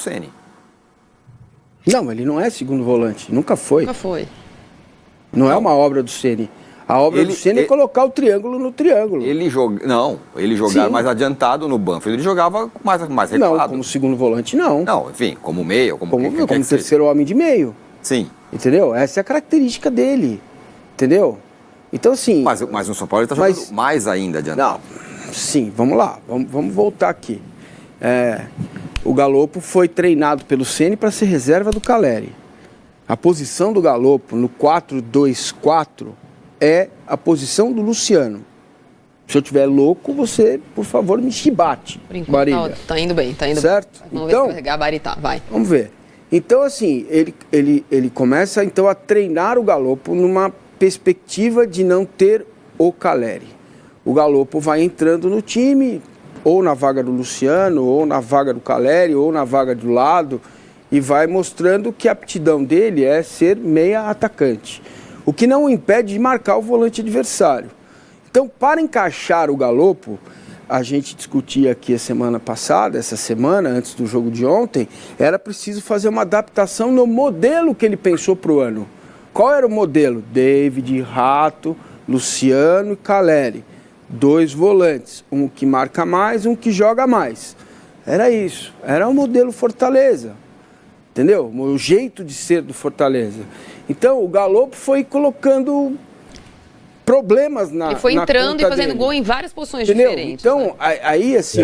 Ceni. Não, ele não é segundo volante, nunca foi. Nunca foi. Não é uma obra do Ceni. A obra do Ceni é colocar o triângulo no triângulo. Ele jogava mais adiantado no Banfield, ele jogava mais recuado. Não, como segundo volante, não. Não, enfim, como meia, como terceiro homem de meio. Sim. Entendeu? Essa é a característica dele. Entendeu? Então, assim... Mas no São Paulo ele está jogando mais ainda adiantado. Não, sim, vamos lá. Vamos voltar aqui. O Galopo foi treinado pelo Ceni para ser reserva do Caleri. A posição do Galopo no 4-2-4 é a posição do Luciano. Se eu estiver louco, você, por favor, me chibate. Marília. Tá indo bem, tá indo certo? bem. Vamos então, ver se vai gabaritar, vai. Vamos ver. Então, assim, ele começa então a treinar o Galopo numa perspectiva de não ter o Caleri. O Galopo vai entrando no time, ou na vaga do Luciano, ou na vaga do Caleri, ou na vaga do lado, e vai mostrando que a aptidão dele é ser meia atacante. O que não o impede de marcar o volante adversário. Então, para encaixar o Galopo, a gente discutia aqui a semana passada, essa semana, antes do jogo de ontem, era preciso fazer uma adaptação no modelo que ele pensou para o ano. Qual era o modelo? David, Rato, Luciano e Caleri. 2 volantes, um que marca mais, um que joga mais. Era isso, era o modelo Fortaleza. Entendeu? O jeito de ser do Fortaleza. Então, o Galopo foi colocando problemas na Ele foi entrando e fazendo gol em várias posições diferentes. Então, aí, assim,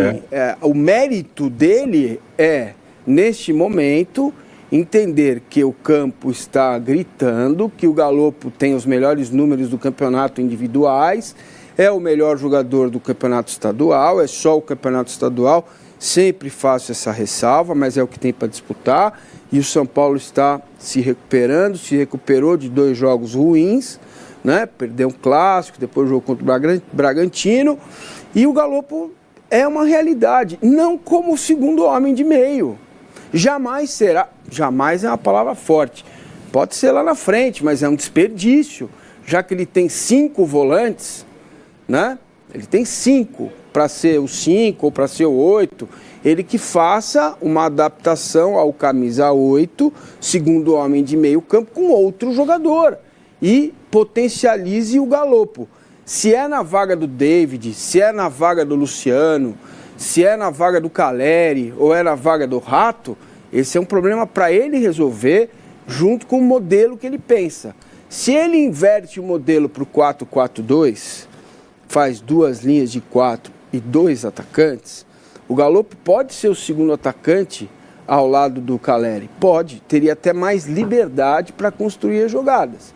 o mérito dele é, neste momento, entender que o campo está gritando, que o Galopo tem os melhores números do campeonato individuais, é o melhor jogador do campeonato estadual, é só o campeonato estadual. Sempre faço essa ressalva, mas é o que tem para disputar. E o São Paulo está se recuperando, se recuperou de 2 jogos ruins, né? Perdeu um clássico, depois jogou contra o Bragantino. E o Galopo é uma realidade, não como o segundo homem de meio. Jamais será, jamais é uma palavra forte. Pode ser lá na frente, mas é um desperdício, já que ele tem 5 volantes, né? Ele tem 5 para ser o 5 ou para ser o 8, ele que faça uma adaptação ao camisa 8, segundo homem de meio campo, com outro jogador e potencialize o Galopo. Se é na vaga do David, se é na vaga do Luciano, se é na vaga do Caleri ou é na vaga do Rato, esse é um problema para ele resolver junto com o modelo que ele pensa. Se ele inverte o modelo para o 4-4-2, faz 2 linhas de 4 e 2 atacantes, o Galopo pode ser o segundo atacante ao lado do Caleri? Pode, teria até mais liberdade para construir as jogadas,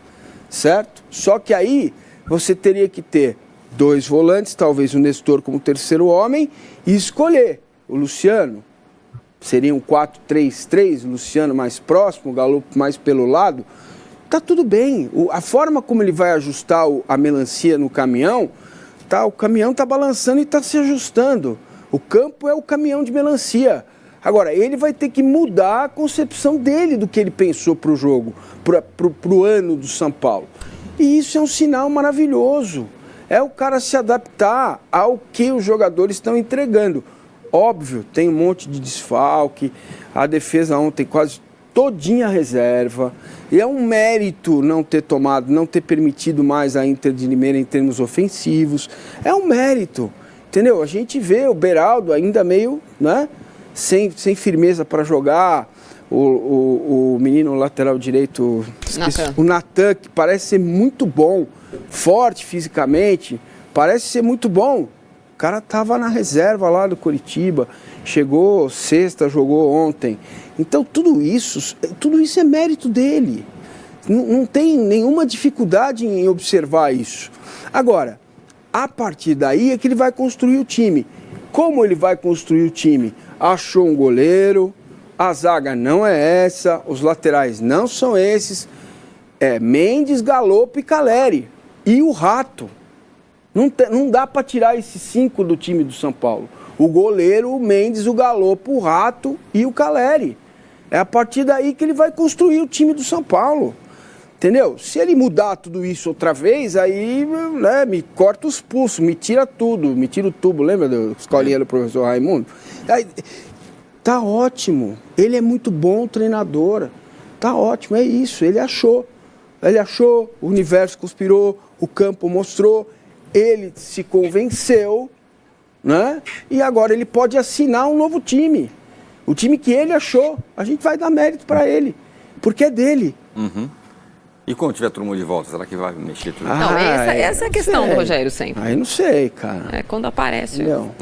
certo? Só que aí você teria que ter 2 volantes, talvez o Nestor como terceiro homem, e escolher o Luciano. Seria um 4-3-3, o Luciano mais próximo, o Galopo mais pelo lado. Tá tudo bem, a forma como ele vai ajustar a melancia no caminhão, o caminhão está balançando e está se ajustando. O campo é o caminhão de melancia. Agora, ele vai ter que mudar a concepção dele do que ele pensou para o jogo, para o ano do São Paulo. E isso é um sinal maravilhoso. É o cara se adaptar ao que os jogadores estão entregando. Óbvio, tem um monte de desfalque, a defesa ontem quase todinha reserva. E é um mérito não ter permitido mais a Inter de Limeira em termos ofensivos. É um mérito, entendeu? A gente vê o Beraldo ainda meio, né, sem firmeza para jogar. O menino lateral direito, o Natan, que parece ser muito bom, forte fisicamente, parece ser muito bom. O cara estava na reserva lá do Coritiba, chegou sexta, jogou ontem. Então tudo isso é mérito dele. Não tem nenhuma dificuldade em observar isso. Agora, a partir daí é que ele vai construir o time. Como ele vai construir o time? Achou um goleiro, a zaga não é essa, os laterais não são esses. É Mendes, Galopo e Caleri. E o Rato. Não dá para tirar esses 5 do time do São Paulo. O goleiro, o Mendes, o Galopo, o Rato e o Caleri. É a partir daí que ele vai construir o time do São Paulo. Entendeu? Se ele mudar tudo isso outra vez, aí, né, me corta os pulsos, me tira tudo, me tira o tubo. Lembra da escolinha do professor Raimundo? Aí, Tá ótimo. Ele é muito bom treinador. Tá ótimo, é isso. Ele achou, o universo conspirou, o campo mostrou, ele se convenceu, né? E agora ele pode assinar um novo time. O time que ele achou. A gente vai dar mérito para ele, porque é dele. Uhum. E quando tiver todo mundo de volta, será que vai mexer tudo? Não, essa é a questão do Rogério sempre. Aí não sei, cara. É quando aparece. Não.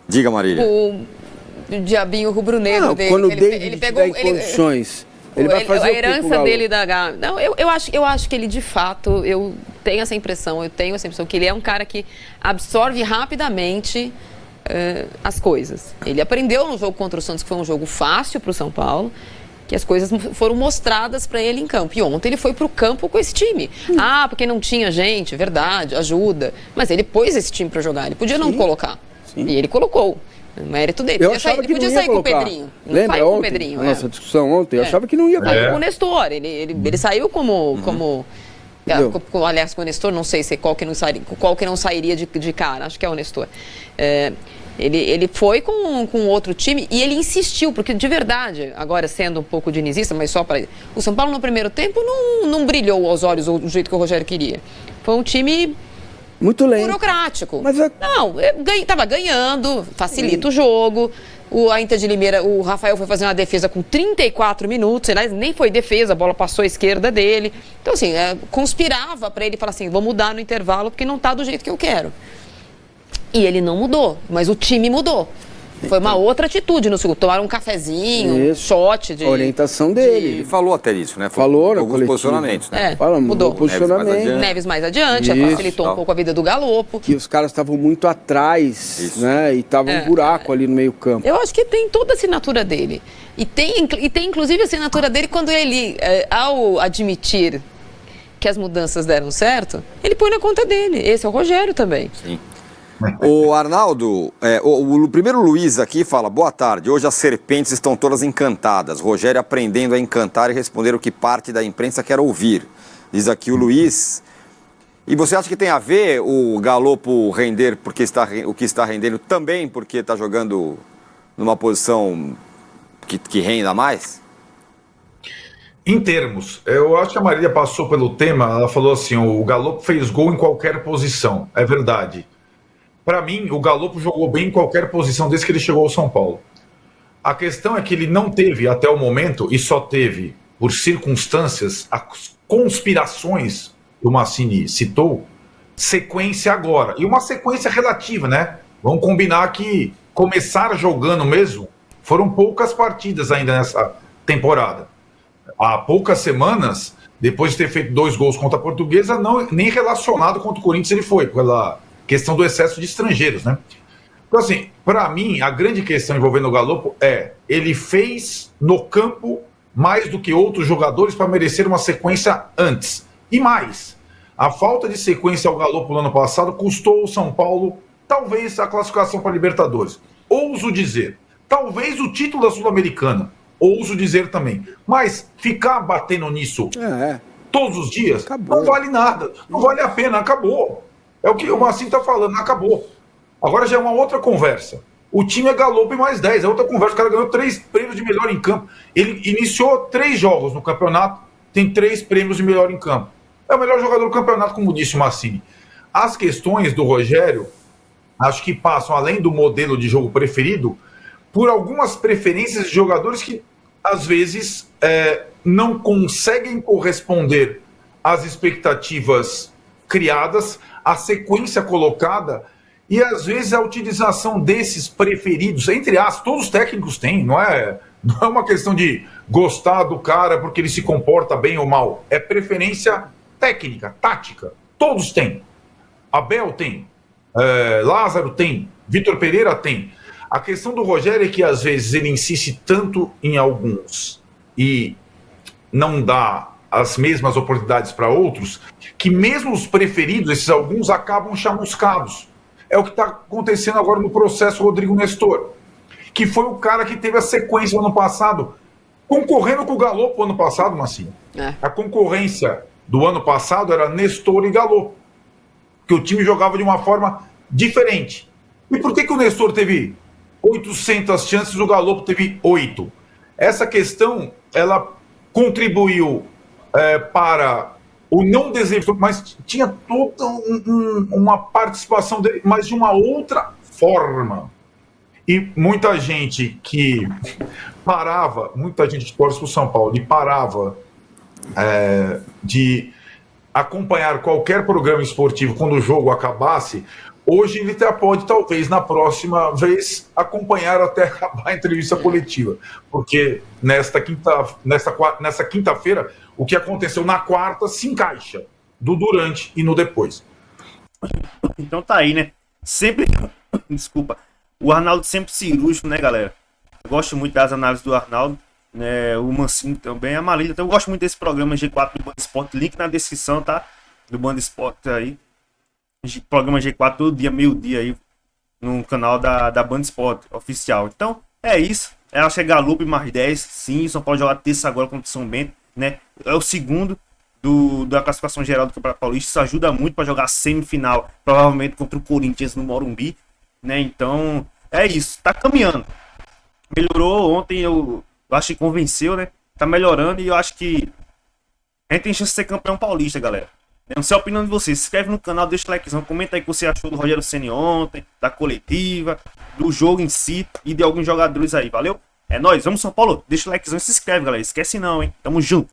Diga, Marília. O diabinho rubro-negro dele. Quando o David tiver em condições, ele vai fazer a herança dele da... Não, eu acho que ele, de fato, eu tenho essa impressão que ele é um cara que absorve rapidamente as coisas. Ele aprendeu no jogo contra o Santos, que foi um jogo fácil para o São Paulo, que as coisas foram mostradas para ele em campo. E ontem ele foi para o campo com esse time. Porque não tinha gente, verdade, ajuda. Mas ele pôs esse time para jogar, ele podia não colocar. Sim. E ele colocou. O mérito dele. Ele podia sair com o Pedrinho. Lembra ontem, com o Pedrinho, a nossa discussão ontem? Eu achava que não ia colocar. Com o Nestor. Ele saiu como aliás, com o Nestor, não sei se qual que não sairia de cara. Acho que é o Nestor. Ele foi com outro time e ele insistiu, porque de verdade, agora sendo um pouco dinizista, mas só para... O São Paulo no primeiro tempo não brilhou aos olhos do jeito que o Rogério queria. Foi um time... muito lento. Burocrático. Mas Não, estava ganhando, facilita o jogo. A Inter de Limeira, o Rafael foi fazer uma defesa com 34 minutos, nem foi defesa, a bola passou à esquerda dele. Então, assim, conspirava para ele falar assim, vou mudar no intervalo porque não está do jeito que eu quero. E ele não mudou, mas o time mudou. Foi uma outra atitude no segundo. Tomaram um cafezinho, um shot de... orientação dele. Ele falou até isso, né? Falou no alguns posicionamentos, né? Mudou. Posicionamento. Neves mais adiante, facilitou um pouco a vida do Galopo. Que os caras estavam muito atrás, né? E tava um buraco ali no meio campo. Eu acho que tem toda a assinatura dele. E tem inclusive a assinatura dele quando ele, ao admitir que as mudanças deram certo, ele põe na conta dele. Esse é o Rogério também. Sim. O Arnaldo, o primeiro Luiz aqui fala, boa tarde, hoje as serpentes estão todas encantadas, Rogério aprendendo a encantar e responder o que parte da imprensa quer ouvir, diz aqui o Luiz. E você acha que tem a ver o Galopo render porque o que está rendendo também porque está jogando numa posição que renda mais? Em termos, eu acho que a Marília passou pelo tema, ela falou assim, o Galopo fez gol em qualquer posição, é verdade. Para mim, o Galopo jogou bem em qualquer posição desde que ele chegou ao São Paulo. A questão é que ele não teve, até o momento, e só teve, por circunstâncias, as conspirações que o Massini citou, sequência agora. E uma sequência relativa, né? Vamos combinar que começar jogando mesmo, foram poucas partidas ainda nessa temporada. Há poucas semanas, depois de ter feito 2 gols contra a Portuguesa, nem relacionado contra o Corinthians ele foi, pela questão do excesso de estrangeiros, né? Então, assim, para mim, a grande questão envolvendo o Galopo ele fez no campo mais do que outros jogadores para merecer uma sequência antes. E mais, a falta de sequência ao Galopo no ano passado custou ao São Paulo, talvez, a classificação para a Libertadores. Ouso dizer, talvez o título da Sul-Americana, ouso dizer também. Mas ficar batendo nisso todos os dias, acabou. Não vale nada, não vale a pena, acabou. É o que o Massini está falando, acabou. Agora já é uma outra conversa. O time é Galopo e mais 10, é outra conversa. O cara ganhou 3 prêmios de melhor em campo. Ele iniciou 3 jogos no campeonato, tem 3 prêmios de melhor em campo. É o melhor jogador do campeonato, como disse o Massini. As questões do Rogério, acho que passam, além do modelo de jogo preferido, por algumas preferências de jogadores que, às vezes, não conseguem corresponder às expectativas criadas, a sequência colocada e, às vezes, a utilização desses preferidos, entre aspas, todos os técnicos têm, não é uma questão de gostar do cara porque ele se comporta bem ou mal, é preferência técnica, tática, todos têm. Abel tem, Lázaro tem, Vitor Pereira tem. A questão do Rogério é que, às vezes, ele insiste tanto em alguns e não dá as mesmas oportunidades para outros, que mesmo os preferidos, esses alguns, acabam chamuscados. É o que está acontecendo agora no processo Rodrigo Nestor, que foi o cara que teve a sequência no ano passado, concorrendo com o Galopo ano passado, Massinho. A concorrência do ano passado era Nestor e Galopo, que o time jogava de uma forma diferente. E por que o Nestor teve 800 chances, o Galo teve 8. Essa questão, ela contribuiu para o não desempenho, mas tinha toda uma participação dele, mas de uma outra forma. E muita gente que parava, muita gente que torce para o São Paulo, e parava de acompanhar qualquer programa esportivo quando o jogo acabasse, hoje ele até pode, talvez, na próxima vez, acompanhar até acabar a entrevista coletiva. Porque nessa quinta-feira, o que aconteceu na quarta se encaixa do durante e no depois. Então tá aí, né? Sempre... Desculpa. O Arnaldo sempre cirúrgico, né, galera? Eu gosto muito das análises do Arnaldo, né? O Mancinho também, a Marília. Então eu gosto muito desse programa G4 do Band Esporte. Link na descrição, tá? Do Band Esporte aí. Programa G4 todo dia, meio-dia aí. No canal da Band Esporte oficial. Então, é isso. Ela chega a Galo mais 10. Sim, só pode jogar terça agora contra o São Bento, né? É o segundo da classificação geral do Campeonato Paulista. Isso ajuda muito para jogar semifinal, provavelmente contra o Corinthians no Morumbi, né? Então, é isso. Tá caminhando. Melhorou ontem, eu acho que convenceu, né? Tá melhorando e eu acho que a gente tem chance de ser campeão paulista, galera. Não sei a opinião de vocês. Se inscreve no canal, deixa o likezão, comenta aí o que você achou do Rogério Ceni ontem, da coletiva, do jogo em si e de alguns jogadores aí, valeu? É nóis, vamos São Paulo, deixa o likezão e se inscreve, galera. Esquece não, hein? Tamo junto.